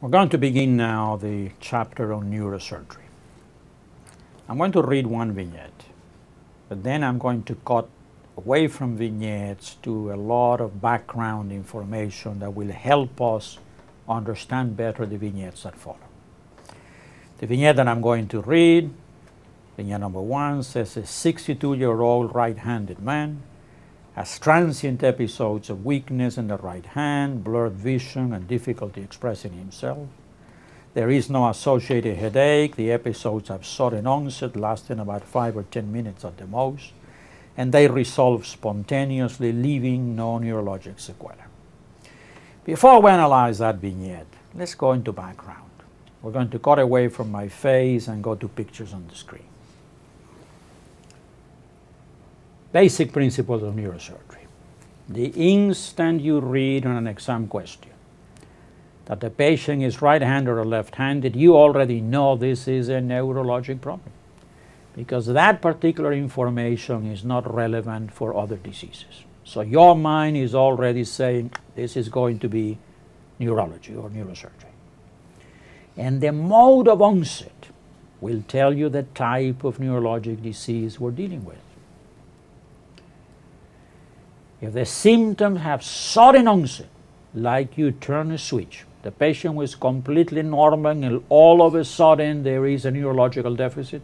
We're going to begin now the chapter on neurosurgery. I'm going to read one vignette, but then I'm going to cut away from vignettes to a lot of background information that will help us understand better the vignettes that follow. The vignette that I'm going to read, vignette number 1, says a 62-year-old right-handed man has transient episodes of weakness in the right hand, blurred vision, and difficulty expressing himself. There is no associated headache. The episodes have sudden onset, lasting about 5 or 10 minutes at the most, and they resolve spontaneously, leaving no neurologic sequelae. Before we analyze that vignette, let's go into background. We're going to cut away from my face and go to pictures on the screen. Basic principles of neurosurgery. The instant you read on an exam question that the patient is right-handed or left-handed, you already know this is a neurologic problem, because that particular information is not relevant for other diseases. So your mind is already saying this is going to be neurology or neurosurgery. And the mode of onset will tell you the type of neurologic disease we're dealing with. If the symptoms have sudden onset, like you turn a switch, the patient was completely normal and all of a sudden there is a neurological deficit,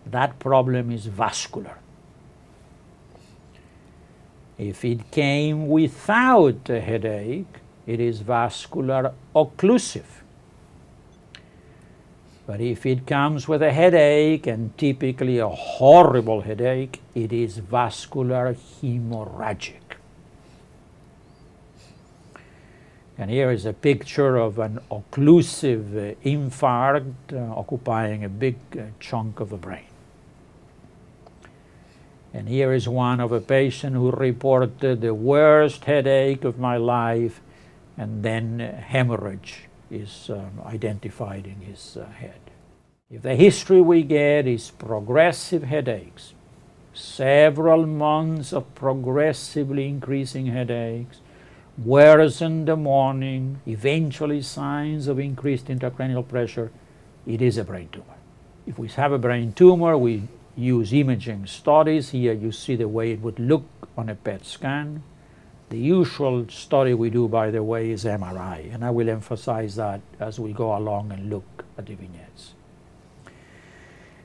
that problem is vascular. If it came without a headache, it is vascular occlusive. But if it comes with a headache, and typically a horrible headache, it is vascular hemorrhagic. And here is a picture of an occlusive infarct occupying a big chunk of the brain. And here is one of a patient who reported the worst headache of my life, and then hemorrhage is identified in his head. If the history we get is progressive headaches, several months of progressively increasing headaches, worse in the morning, eventually signs of increased intracranial pressure, it is a brain tumor. If we have a brain tumor, we use imaging studies. Here you see the way it would look on a PET scan. The usual study we do, by the way, is MRI, and I will emphasize that as we go along and look at the vignettes.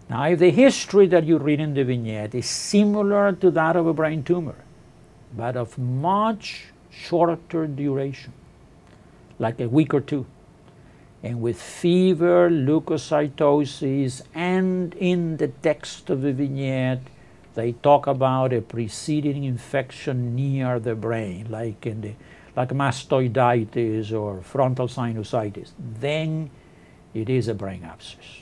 Now, if the history that you read in the vignette is similar to that of a brain tumor, but of much shorter duration, like a week or two, and with fever, leukocytosis, and in the text of the vignette, they talk about a preceding infection near the brain, like mastoiditis or frontal sinusitis, then it is a brain abscess.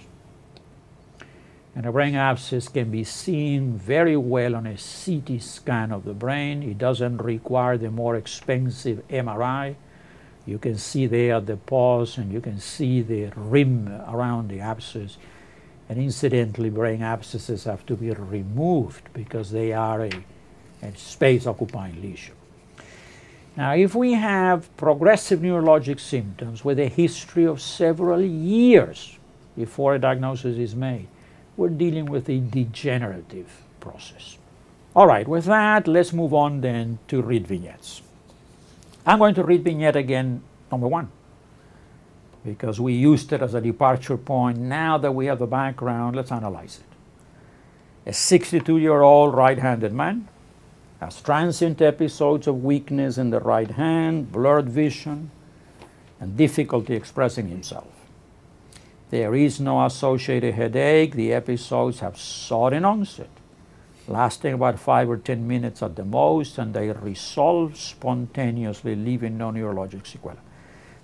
And a brain abscess can be seen very well on a CT scan of the brain. It doesn't require the more expensive MRI. You can see there the pus, and you can see the rim around the abscess. And incidentally, brain abscesses have to be removed because they are a space-occupying lesion. Now, if we have progressive neurologic symptoms with a history of several years before a diagnosis is made, we're dealing with a degenerative process. All right, with that, let's move on then to read vignettes. I'm going to read vignette again, number 1, because we used it as a departure point. Now that we have the background, let's analyze it. A 62-year-old right-handed man has transient episodes of weakness in the right hand, blurred vision, and difficulty expressing himself. There is no associated headache. The episodes have sudden onset, lasting about 5 or 10 minutes at the most, and they resolve spontaneously, leaving no neurologic sequelae.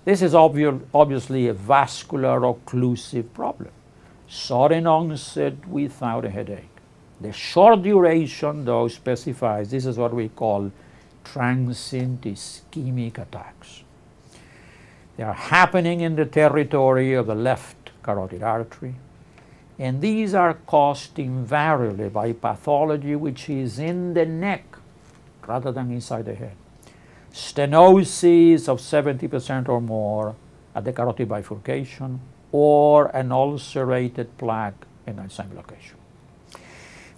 This is obviously a vascular occlusive problem. Sudden onset without a headache. The short duration, though, specifies this is what we call transient ischemic attacks. They are happening in the territory of the left carotid artery, and these are caused invariably by pathology which is in the neck rather than inside the head. Stenosis of 70% or more, at the carotid bifurcation or an ulcerated plaque in that same location.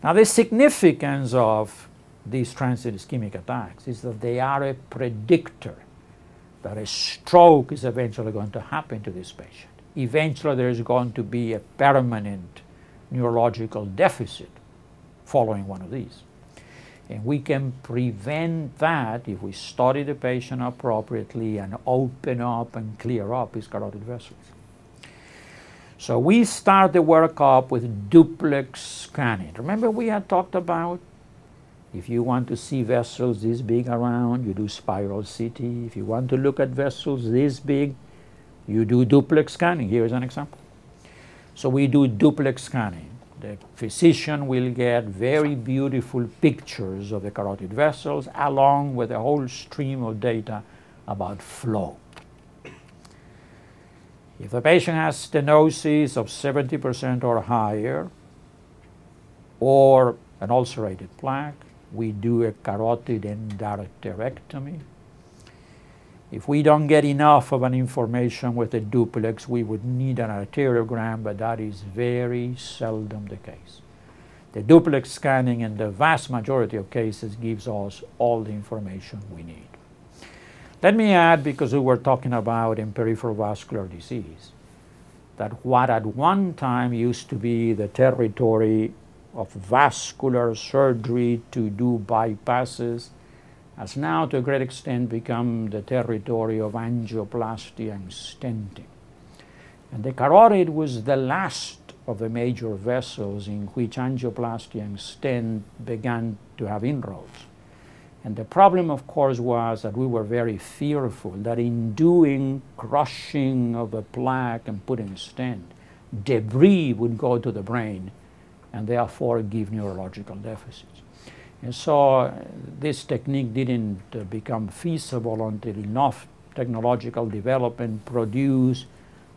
Now, the significance of these transient ischemic attacks is that they are a predictor that a stroke is eventually going to happen to this patient. Eventually, there is going to be a permanent neurological deficit following one of these. And we can prevent that if we study the patient appropriately and open up and clear up his carotid vessels. So we start the workup with duplex scanning. Remember we had talked about if you want to see vessels this big around, you do spiral CT. If you want to look at vessels this big, you do duplex scanning. Here is an example. So we do duplex scanning. The physician will get very beautiful pictures of the carotid vessels along with a whole stream of data about flow. If the patient has stenosis of 70% or higher or an ulcerated plaque, we do a carotid endarterectomy. If we don't get enough of an information with a duplex, we would need an arteriogram, but that is very seldom the case. The duplex scanning in the vast majority of cases gives us all the information we need. Let me add, because we were talking about in peripheral vascular disease, that what at one time used to be the territory of vascular surgery to do bypasses has now to a great extent become the territory of angioplasty and stenting. And the carotid was the last of the major vessels in which angioplasty and stent began to have inroads. And the problem, of course, was that we were very fearful that in doing crushing of a plaque and putting a stent, debris would go to the brain and therefore give neurological deficits. And so this technique didn't become feasible until enough technological development produced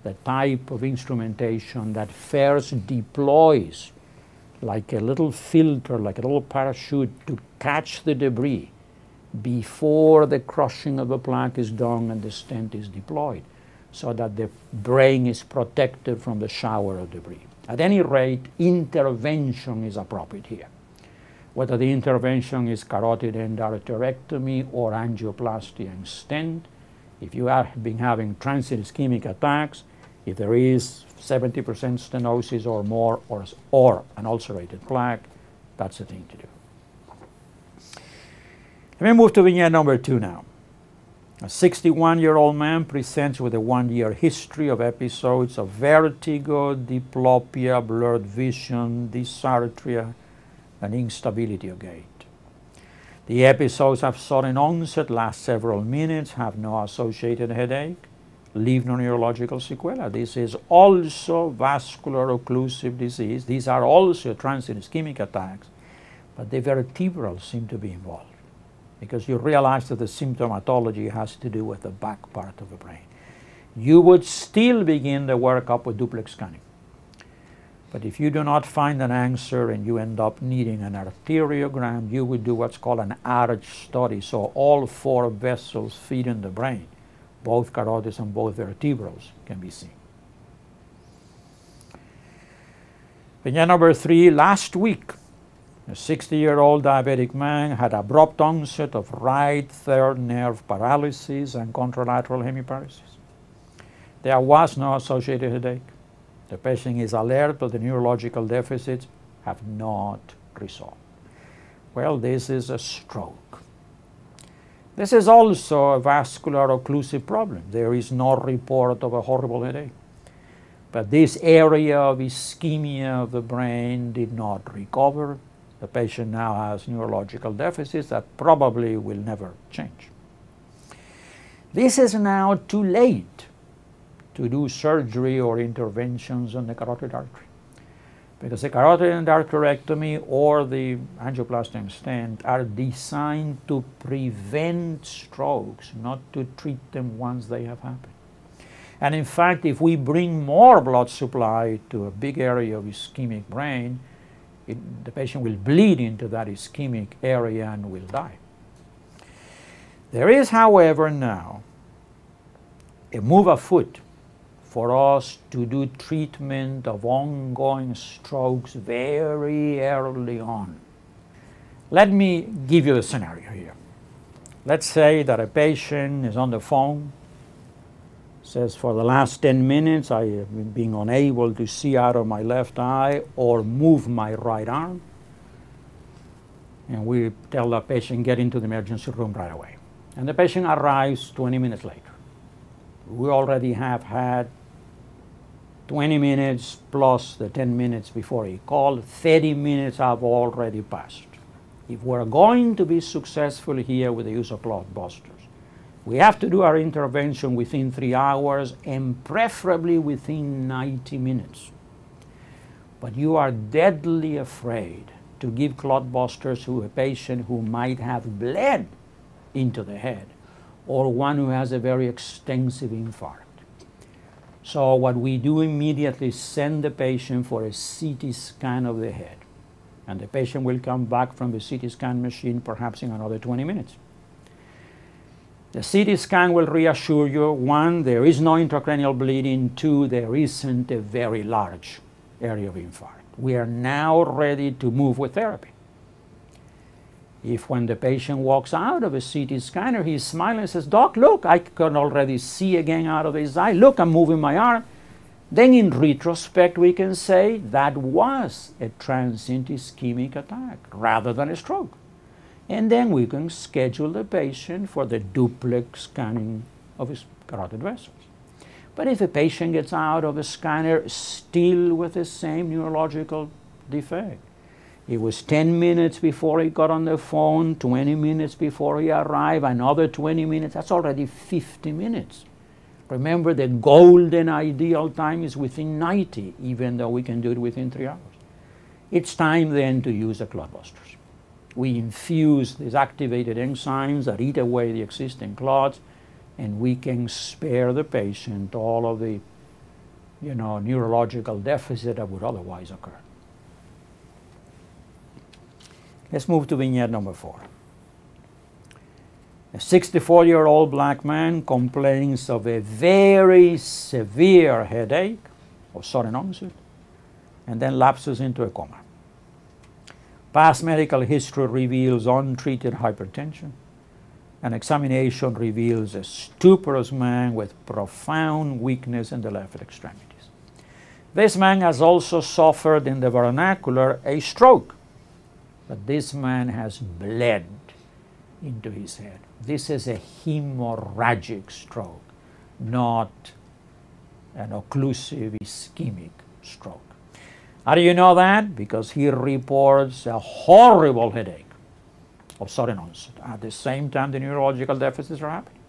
the type of instrumentation that first deploys like a little filter, like a little parachute to catch the debris before the crushing of the plaque is done and the stent is deployed, so that the brain is protected from the shower of debris. At any rate, intervention is appropriate here. Whether the intervention is carotid endarterectomy or angioplasty and stent, if you have been having transient ischemic attacks, if there is 70% stenosis or more, or an ulcerated plaque, that's the thing to do. Let me move to vignette number 2 now. A 61-year-old man presents with a 1-year history of episodes of vertigo, diplopia, blurred vision, dysarthria, and instability of gait. The episodes have sudden onset, last several minutes, have no associated headache, leave no neurological sequela. This is also vascular occlusive disease. These are also transient ischemic attacks, but the vertebrals seem to be involved, because you realize that the symptomatology has to do with the back part of the brain. You would still begin the workup with duplex scanning. But if you do not find an answer and you end up needing an arteriogram, you would do what's called an arch study. So all 4 vessels feeding the brain, both carotids and both vertebrals, can be seen. Vignette number 3, last week, a 60-year-old diabetic man had abrupt onset of right third nerve paralysis and contralateral hemiparesis. There was no associated headache. The patient is alert, but the neurological deficits have not resolved. Well, this is a stroke. This is also a vascular occlusive problem. There is no report of a horrible headache. But this area of ischemia of the brain did not recover. The patient now has neurological deficits that probably will never change. This is now too late to do surgery or interventions on the carotid artery, because the carotid endarterectomy or the angioplasty and stent are designed to prevent strokes, not to treat them once they have happened. And in fact, if we bring more blood supply to a big area of ischemic brain, the patient will bleed into that ischemic area and will die. There is, however, now a move afoot for us to do treatment of ongoing strokes very early on. Let me give you a scenario here. Let's say that a patient is on the phone, says, for the last 10 minutes I have been unable to see out of my left eye or move my right arm. And we tell the patient, get into the emergency room right away. And the patient arrives 20 minutes later. We already have had 20 minutes plus the 10 minutes before he called. 30 minutes have already passed. If we're going to be successful here with the use of clot busters, we have to do our intervention within 3 hours and preferably within 90 minutes. But you are deadly afraid to give clot busters to a patient who might have bled into the head or one who has a very extensive infarct. So what we do immediately is send the patient for a CT scan of the head. And the patient will come back from the CT scan machine perhaps in another 20 minutes. The CT scan will reassure you, 1, there is no intracranial bleeding, 2, there isn't a very large area of infarct. We are now ready to move with therapy. If when the patient walks out of a CT scanner, he's smiling and says, Doc, look, I can already see again out of his eye. Look, I'm moving my arm. Then in retrospect, we can say that was a transient ischemic attack rather than a stroke. And then we can schedule the patient for the duplex scanning of his carotid vessels. But if a patient gets out of a scanner still with the same neurological defect, it was 10 minutes before he got on the phone, 20 minutes before he arrived, another 20 minutes, that's already 50 minutes. Remember, the golden ideal time is within 90, even though we can do it within 3 hours. It's time then to use the clot busters. We infuse these activated enzymes that eat away the existing clots, and we can spare the patient all of the neurological deficit that would otherwise occur. Let's move to vignette number 4. A 64-year-old black man complains of a very severe headache of sudden onset and then lapses into a coma. Past medical history reveals untreated hypertension. An examination reveals a stuporous man with profound weakness in the left extremities. This man has also suffered, in the vernacular, a stroke, but this man has bled into his head. This is a hemorrhagic stroke, not an occlusive ischemic stroke. How do you know that? Because he reports a horrible headache of sudden onset. At the same time, the neurological deficits are happening.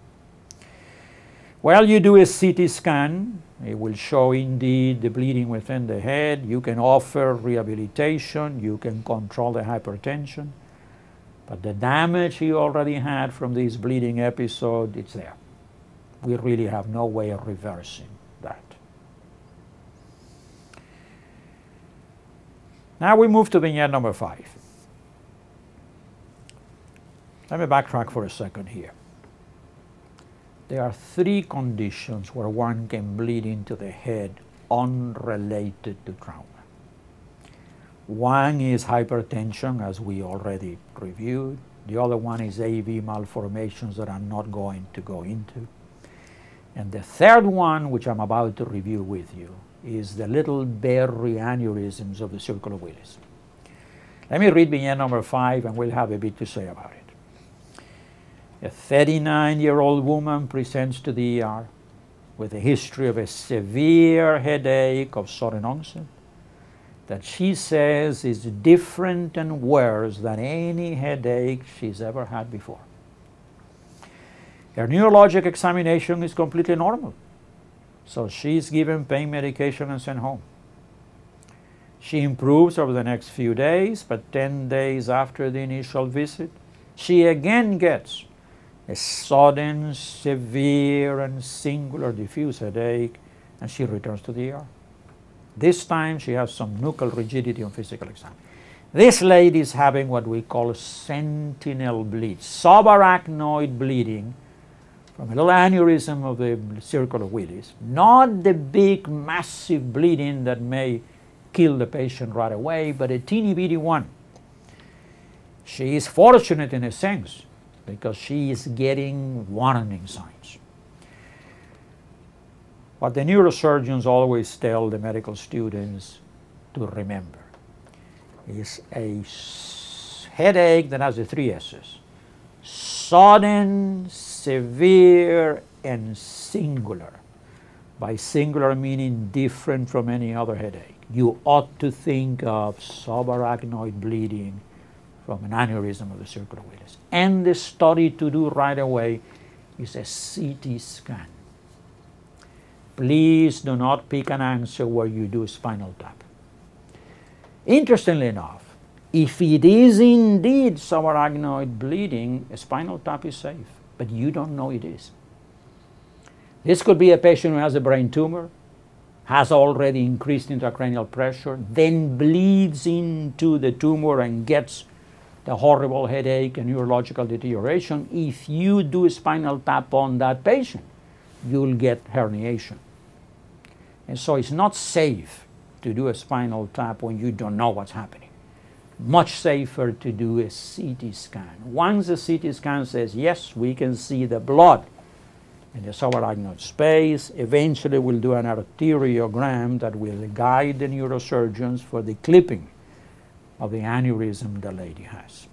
Well, you do a CT scan. It will show indeed the bleeding within the head. You can offer rehabilitation. You can control the hypertension. But the damage he already had from this bleeding episode, it's there. We really have no way of reversing that. Now we move to vignette number 5. Let me backtrack for a second here. There are 3 conditions where one can bleed into the head unrelated to trauma. One is hypertension, as we already reviewed. The other one is AV malformations that I'm not going to go into. And the third one, which I'm about to review with you, is the little berry aneurysms of the circle of Willis. Let me read vignette number 5 and we'll have a bit to say about it. A 39-year-old woman presents to the ER with a history of a severe headache of sudden onset that she says is different and worse than any headache she's ever had before. Her neurologic examination is completely normal, so she's given pain medication and sent home. She improves over the next few days, but 10 days after the initial visit, she again gets a sudden, severe, and singular diffuse headache, and she returns to the ER. This time she has some nuchal rigidity on physical exam. This lady is having what we call sentinel bleed, subarachnoid bleeding from a little aneurysm of the circle of Willis, not the big massive bleeding that may kill the patient right away, but a teeny bitty one. She is fortunate in a sense because she is getting warning signs. What the neurosurgeons always tell the medical students to remember is a headache that has the three S's: sudden, severe, and singular. By singular meaning different from any other headache. You ought to think of subarachnoid bleeding from an aneurysm of the circle of Willis. And the study to do right away is a CT scan. Please do not pick an answer where you do a spinal tap. Interestingly enough, if it is indeed subarachnoid bleeding, a spinal tap is safe, but you don't know it is. This could be a patient who has a brain tumor, has already increased intracranial pressure, then bleeds into the tumor and gets the horrible headache and neurological deterioration. If you do a spinal tap on that patient, you'll get herniation. And so it's not safe to do a spinal tap when you don't know what's happening. Much safer to do a CT scan. Once the CT scan says, yes, we can see the blood in the subarachnoid space, eventually we'll do an arteriogram that will guide the neurosurgeons for the clipping of the aneurysm the lady has.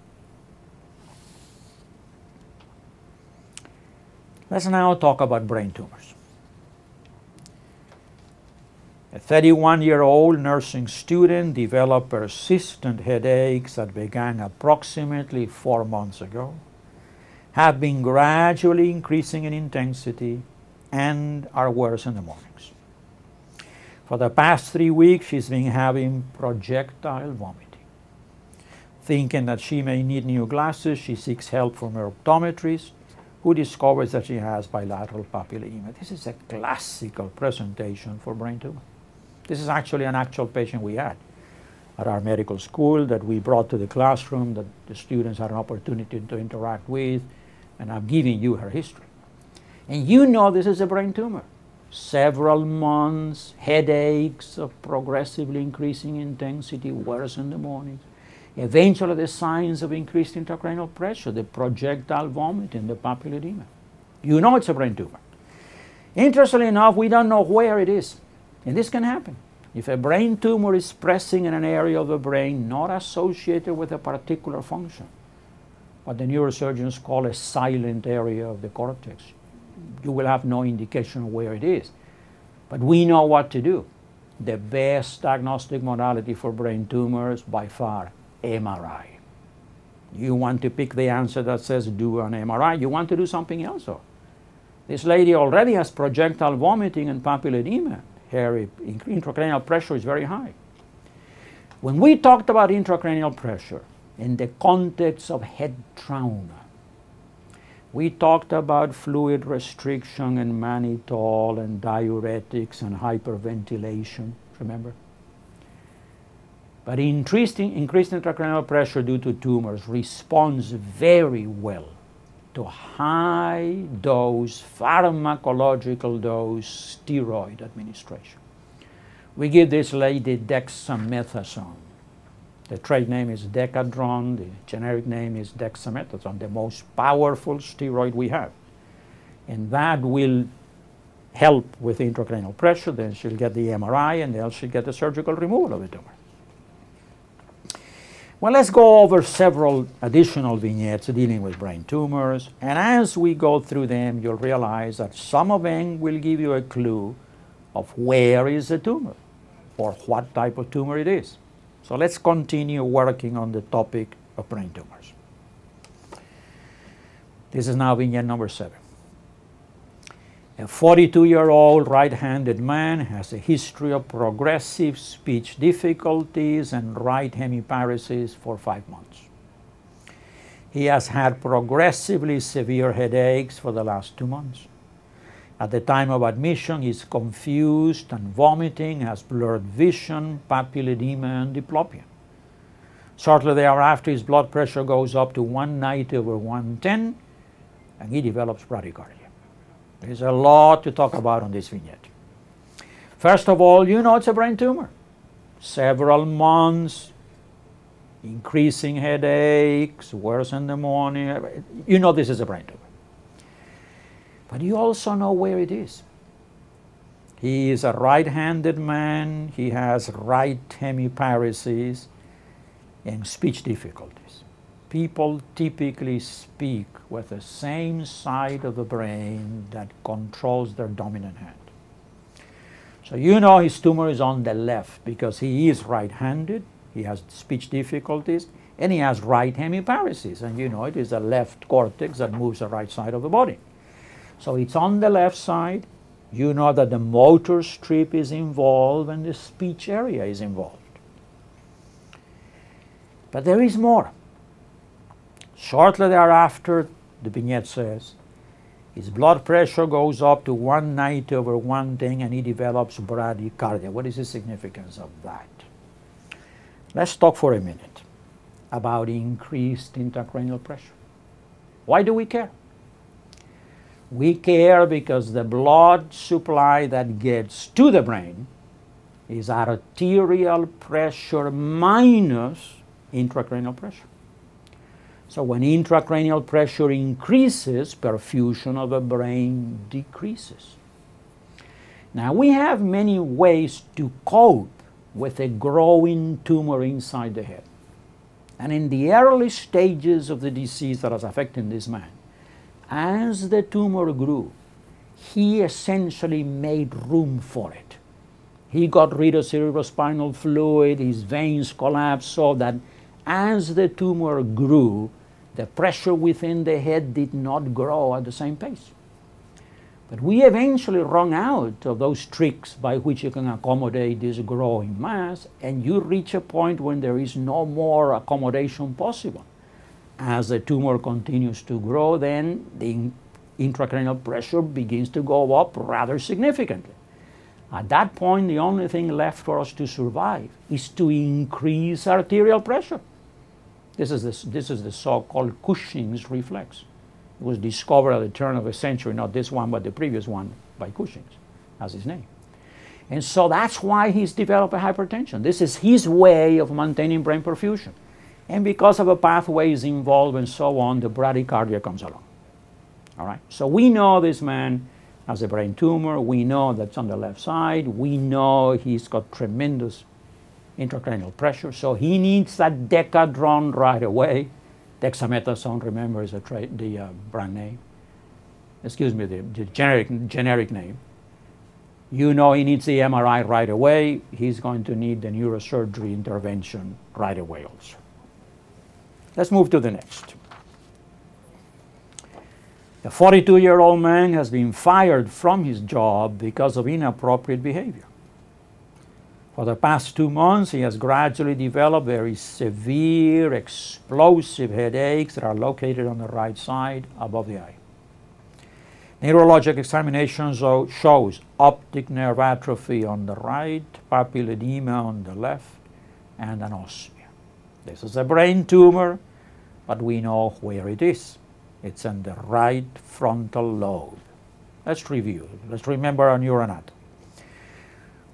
Let's now talk about brain tumors. A 31-year-old nursing student developed persistent headaches that began approximately 4 months ago, have been gradually increasing in intensity, and are worse in the mornings. For the past 3 weeks, she's been having projectile vomiting. Thinking that she may need new glasses, she seeks help from her optometrist, who discovers that she has bilateral papillary edema. This is a classical presentation for brain tumor. This is actually an actual patient we had at our medical school that we brought to the classroom, that the students had an opportunity to interact with, and I'm giving you her history. And you know this is a brain tumor. Several months, headaches of progressively increasing intensity, worse in the morning. Eventually the signs of increased intracranial pressure, the projectile vomiting, the papillary edema. You know it's a brain tumor. Interestingly enough, we don't know where it is. And this can happen. If a brain tumor is pressing in an area of the brain not associated with a particular function, what the neurosurgeons call a silent area of the cortex, you will have no indication of where it is. But we know what to do. The best diagnostic modality for brain tumors, by far, MRI. You want to pick the answer that says do an MRI. You want to do something else, though. This lady already has projectile vomiting and papillary edema. Her intracranial pressure is very high. When we talked about intracranial pressure in the context of head trauma, we talked about fluid restriction and mannitol and diuretics and hyperventilation, remember? But increased intracranial pressure due to tumors responds very well to high-dose, pharmacological dose steroid administration. We give this lady dexamethasone. The trade name is Decadron, the generic name is dexamethasone, the most powerful steroid we have. And that will help with intracranial pressure. Then she'll get the MRI, and then she'll get the surgical removal of the tumor. Well, let's go over several additional vignettes dealing with brain tumors, and as we go through them, you'll realize that some of them will give you a clue of where is the tumor or what type of tumor it is. So let's continue working on the topic of brain tumors. This is now vignette number 7. A 42-year-old right-handed man has a history of progressive speech difficulties and right hemiparesis for 5 months. He has had progressively severe headaches for the last 2 months. At the time of admission, he is confused and vomiting, has blurred vision, papillary edema, and diplopia. Shortly thereafter, his blood pressure goes up to 190/110, and he develops bradycardia. There's a lot to talk about on this vignette. First of all, you know it's a brain tumor. Several months, increasing headaches, worse in the morning. You know this is a brain tumor. But you also know where it is. He is a right-handed man. He has right hemiparesis and speech difficulties. People typically speak with the same side of the brain that controls their dominant hand. So you know his tumor is on the left because he is right-handed, he has speech difficulties, and he has right hemiparesis. And you know it is the left cortex that moves the right side of the body. So it's on the left side. You know that the motor strip is involved and the speech area is involved. But there is more. Shortly thereafter, the vignette says, his blood pressure goes up to 190/110 and he develops bradycardia. What is the significance of that? Let's talk for a minute about increased intracranial pressure. Why do we care? We care because the blood supply that gets to the brain is arterial pressure minus intracranial pressure. So when intracranial pressure increases, perfusion of the brain decreases. Now we have many ways to cope with a growing tumor inside the head. And in the early stages of the disease that was affecting this man, as the tumor grew, he essentially made room for it. He got rid of cerebrospinal fluid, his veins collapsed, so that as the tumor grew, the pressure within the head did not grow at the same pace. But we eventually run out of those tricks by which you can accommodate this growing mass, and you reach a point when there is no more accommodation possible. As the tumor continues to grow, then the intracranial pressure begins to go up rather significantly. At that point, the only thing left for us to survive is to increase arterial pressure. This is the so-called Cushing's reflex. It was discovered at the turn of the century, not this one, but the previous one by Cushing's, as his name. And so that's why he's developed a hypertension. This is his way of maintaining brain perfusion. And because of the pathways involved and so on, the bradycardia comes along. All right? So we know this man has a brain tumor. We know that's on the left side. We know he's got tremendous intracranial pressure. So he needs that Decadron right away. Dexamethasone, remember, is the brand name. Excuse me, the generic name. You know he needs the MRI right away. He's going to need the neurosurgery intervention right away also. Let's move to the next. A 42-year-old man has been fired from his job because of inappropriate behavior. For the past 2 months, he has gradually developed very severe, explosive headaches that are located on the right side above the eye. Neurologic examination shows optic nerve atrophy on the right, papilledema on the left, and anosmia. This is a brain tumor, but we know where it is. It's in the right frontal lobe. Let's review. Let's remember our neuroanatomy.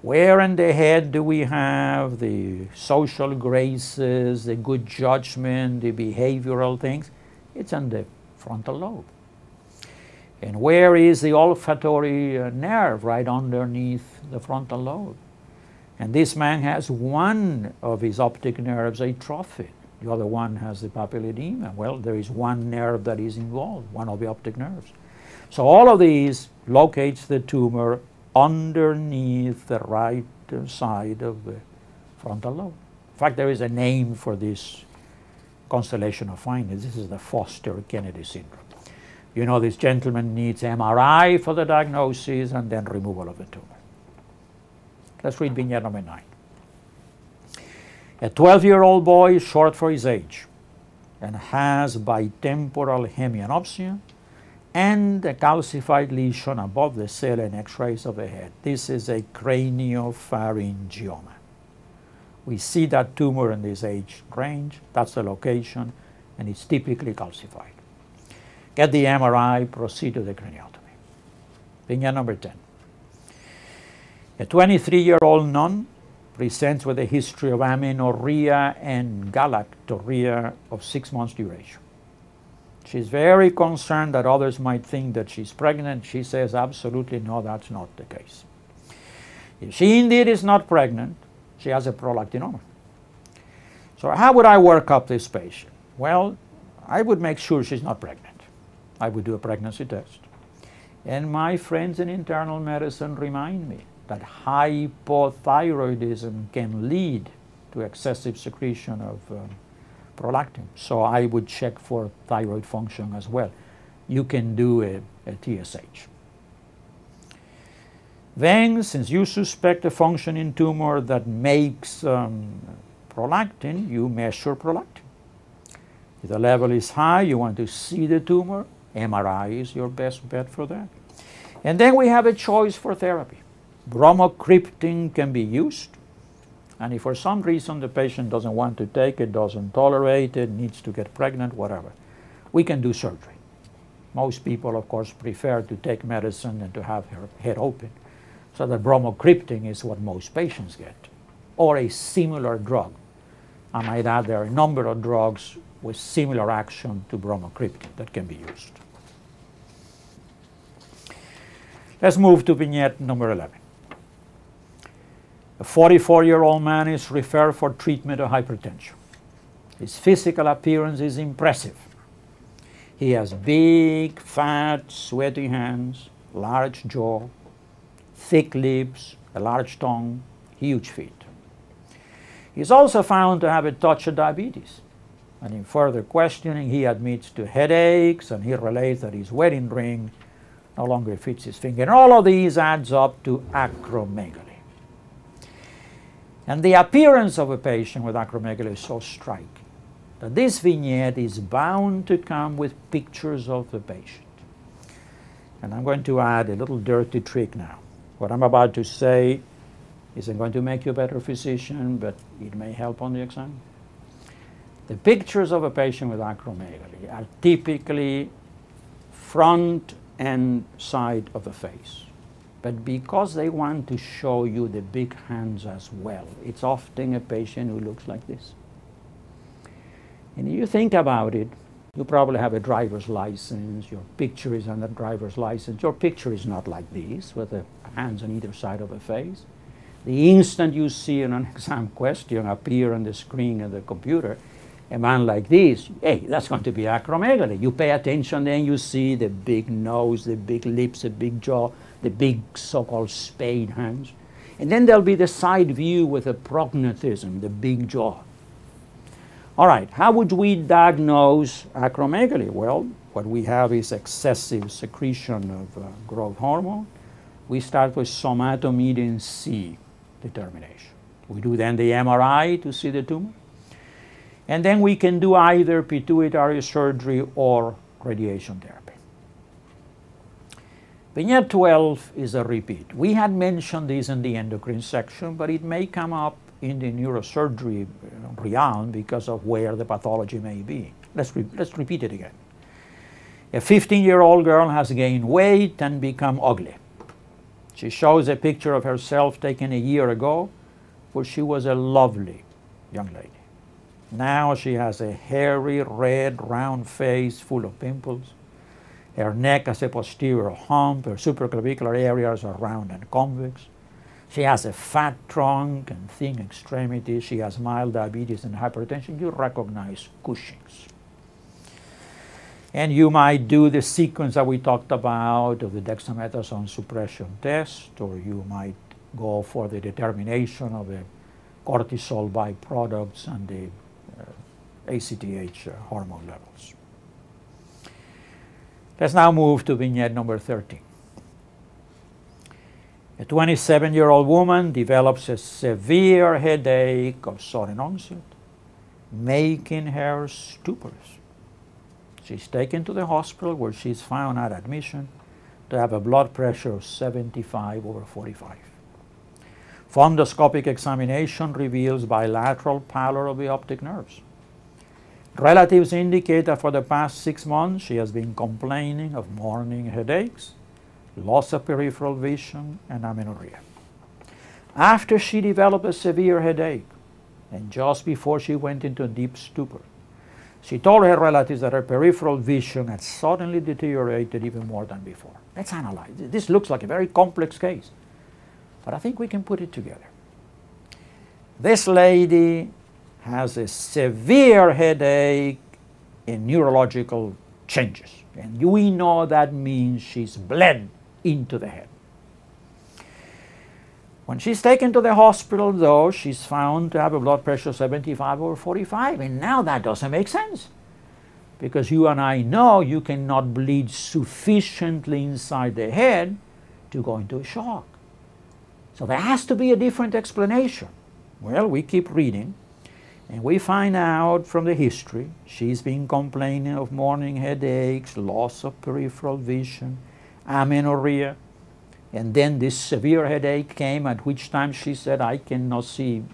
Where in the head do we have the social graces, the good judgment, the behavioral things? It's in the frontal lobe. And where is the olfactory nerve? Right underneath the frontal lobe. And this man has one of his optic nerves atrophied. The other one has the papilledema. Well, there is one nerve that is involved, one of the optic nerves. So all of these locates the tumor underneath the right side of the frontal lobe. In fact, there is a name for this constellation of findings. This is the Foster-Kennedy syndrome. You know, this gentleman needs MRI for the diagnosis and then removal of the tumor. Let's read vignette number 9. A 12-year-old boy is short for his age and has bitemporal hemianopsia and a calcified lesion above the cell and X-rays of the head. This is a craniopharyngioma. We see that tumor in this age range. That's the location, and it's typically calcified. Get the MRI, proceed to the craniotomy. Vignette number 10. A 23-year-old nun presents with a history of amenorrhea and galactorrhea of 6 months duration. She's very concerned that others might think that she's pregnant. She says, absolutely no, that's not the case. If she indeed is not pregnant, she has a prolactinoma. So how would I work up this patient? Well, I would make sure she's not pregnant. I would do a pregnancy test. And my friends in internal medicine remind me that hypothyroidism can lead to excessive secretion of prolactin. So I would check for thyroid function as well. You can do a TSH. Then, since you suspect a functioning tumor that makes prolactin, you measure prolactin. If the level is high, you want to see the tumor. MRI is your best bet for that. And then we have a choice for therapy. Bromocriptine can be used. And if for some reason the patient doesn't want to take it, doesn't tolerate it, needs to get pregnant, whatever, we can do surgery. Most people, of course, prefer to take medicine and to have her head open. So that bromocriptine is what most patients get, or a similar drug. I might add there are a number of drugs with similar action to bromocriptine that can be used. Let's move to vignette number 11. A 44-year-old man is referred for treatment of hypertension. His physical appearance is impressive. He has big, fat, sweaty hands, large jaw, thick lips, a large tongue, huge feet. He's also found to have a touch of diabetes. And in further questioning, he admits to headaches, and he relates that his wedding ring no longer fits his finger. And all of these adds up to acromegaly. And the appearance of a patient with acromegaly is so striking that this vignette is bound to come with pictures of the patient. And I'm going to add a little dirty trick now. What I'm about to say isn't going to make you a better physician, but it may help on the exam. The pictures of a patient with acromegaly are typically front and side of the face. But because they want to show you the big hands as well, it's often a patient who looks like this. And if you think about it, you probably have a driver's license, your picture is on the driver's license. Your picture is not like this, with the hands on either side of the face. The instant you see an exam question appear on the screen of the computer, a man like this, hey, that's going to be acromegaly. You pay attention, then you see the big nose, the big lips, the big jaw, the big so-called spade hands. And then there'll be the side view with the prognathism, the big jaw. All right, how would we diagnose acromegaly? Well, what we have is excessive secretion of growth hormone. We start with somatomedin C determination. We do then the MRI to see the tumor. And then we can do either pituitary surgery or radiation therapy. Vignette 12 is a repeat. We had mentioned this in the endocrine section, but it may come up in the neurosurgery realm because of where the pathology may be. Let's repeat it again. A 15-year-old girl has gained weight and become ugly. She shows a picture of herself taken a year ago where she was a lovely young lady. Now she has a hairy, red, round face full of pimples. Her neck has a posterior hump. Her supraclavicular areas are round and convex. She has a fat trunk and thin extremities. She has mild diabetes and hypertension. You recognize Cushing's. And you might do the sequence that we talked about of the dexamethasone suppression test, or you might go for the determination of the cortisol byproducts and the ACTH hormone levels. Let's now move to vignette number 13. A 27-year-old woman develops a severe headache of sudden onset, making her stuporous. She's taken to the hospital where she's found at admission to have a blood pressure of 75/45. Fundoscopic examination reveals bilateral pallor of the optic nerves. Relatives indicate that for the past 6 months she has been complaining of morning headaches, loss of peripheral vision, and amenorrhea. After she developed a severe headache, and just before she went into a deep stupor, she told her relatives that her peripheral vision had suddenly deteriorated even more than before. Let's analyze. This looks like a very complex case, but I think we can put it together. This lady has a severe headache and neurological changes, and we know that means she's bled into the head. When she's taken to the hospital, though, she's found to have a blood pressure of 75 over 45, and now that doesn't make sense, because you and I know you cannot bleed sufficiently inside the head to go into a shock. So there has to be a different explanation. Well, we keep reading, and we find out from the history she's been complaining of morning headaches, loss of peripheral vision, amenorrhea, and then this severe headache came, at which time she said, I cannot see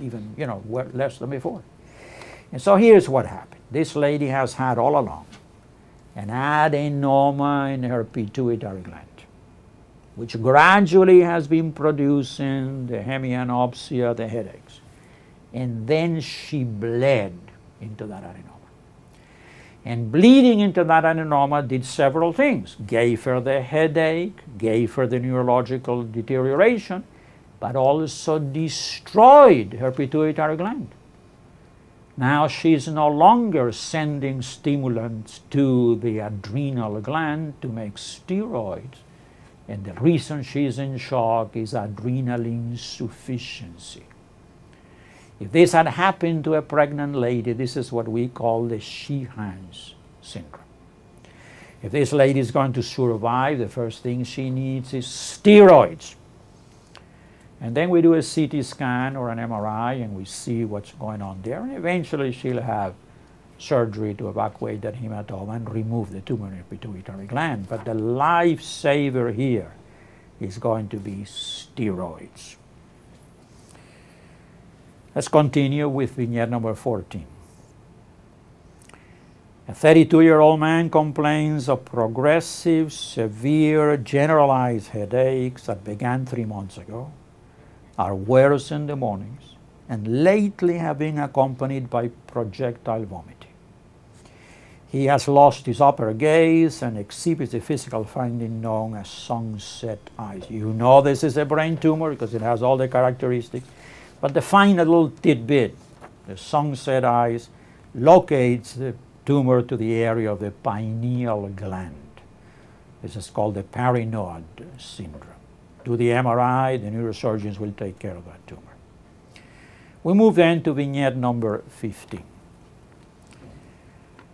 even, less than before. And so here's what happened. This lady has had all along an adenoma in her pituitary gland, which gradually has been producing the hemianopsia, the headaches. And then she bled into that adenoma. And bleeding into that adenoma did several things. Gave her the headache, gave her the neurological deterioration, but also destroyed her pituitary gland. Now she's no longer sending stimulants to the adrenal gland to make steroids. And the reason she's in shock is adrenal insufficiency. If this had happened to a pregnant lady, this is what we call the Sheehan's syndrome. If this lady is going to survive, the first thing she needs is steroids. And then we do a CT scan or an MRI and we see what's going on there. And eventually she'll have surgery to evacuate that hematoma and remove the tumor in the pituitary gland. But the lifesaver here is going to be steroids. Let's continue with vignette number 14. A 32-year-old man complains of progressive, severe, generalized headaches that began 3 months ago, are worse in the mornings, and lately have been accompanied by projectile vomiting. He has lost his upper gaze and exhibits a physical finding known as sunset eyes. You know this is a brain tumor because it has all the characteristics. But the final little tidbit, the sunset eyes, locates the tumor to the area of the pineal gland. This is called the Parinode syndrome. Do the MRI, the neurosurgeons will take care of that tumor. We move then to vignette number 15.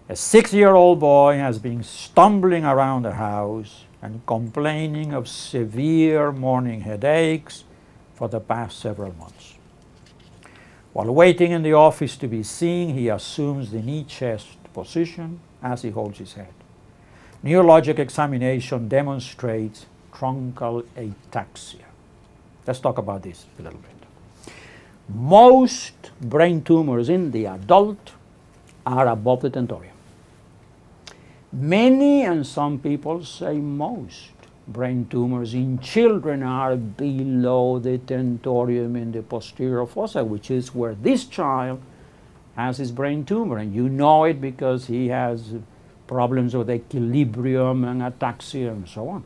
A 6-year-old boy has been stumbling around the house and complaining of severe morning headaches for the past several months. While waiting in the office to be seen, he assumes the knee-chest position as he holds his head. Neurologic examination demonstrates truncal ataxia. Let's talk about this a little bit. Most brain tumors in the adult are above the tentorium. Many, and some people say most, brain tumors in children are below the tentorium in the posterior fossa, which is where this child has his brain tumor. And you know it because he has problems with equilibrium and ataxia and so on.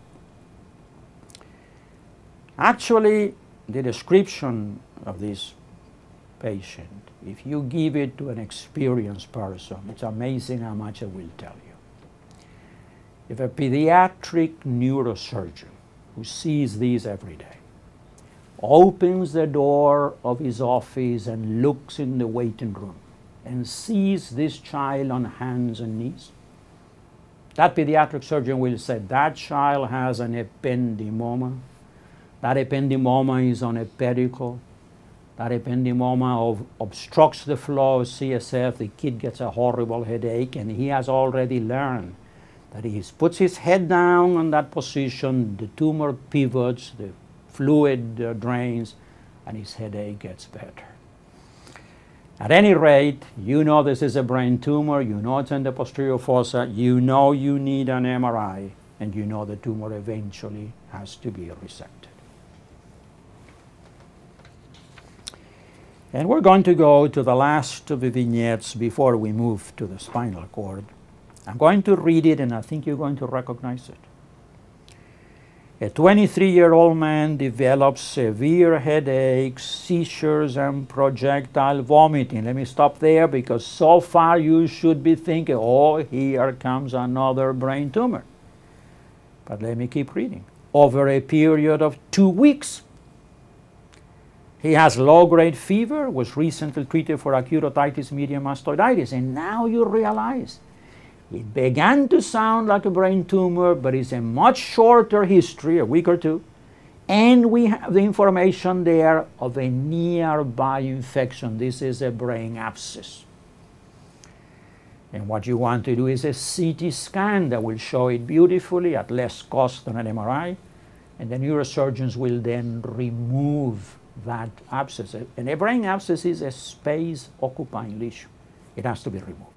Actually, the description of this patient, if you give it to an experienced person, it's amazing how much it will tell you. If a pediatric neurosurgeon who sees these every day opens the door of his office and looks in the waiting room and sees this child on hands and knees, that pediatric surgeon will say that child has an ependymoma. That ependymoma is on a pedicle. That ependymoma obstructs the flow of CSF. The kid gets a horrible headache, and he has already learned that he puts his head down on that position, the tumor pivots, the fluid drains, and his headache gets better. At any rate, you know this is a brain tumor, you know it's in the posterior fossa, you know you need an MRI, and you know the tumor eventually has to be resected. And we're going to go to the last of the vignettes before we move to the spinal cord. I'm going to read it, and I think you're going to recognize it. A 23-year-old man develops severe headaches, seizures, and projectile vomiting. Let me stop there, because so far you should be thinking, oh, here comes another brain tumor. But let me keep reading. Over a period of 2 weeks, he has low-grade fever, was recently treated for acute otitis media mastoiditis, and now you realize it began to sound like a brain tumor, but it's a much shorter history, a week or two, and we have the information there of a nearby infection. This is a brain abscess. And what you want to do is a CT scan that will show it beautifully at less cost than an MRI, and the neurosurgeons will then remove that abscess. And a brain abscess is a space-occupying lesion. It has to be removed.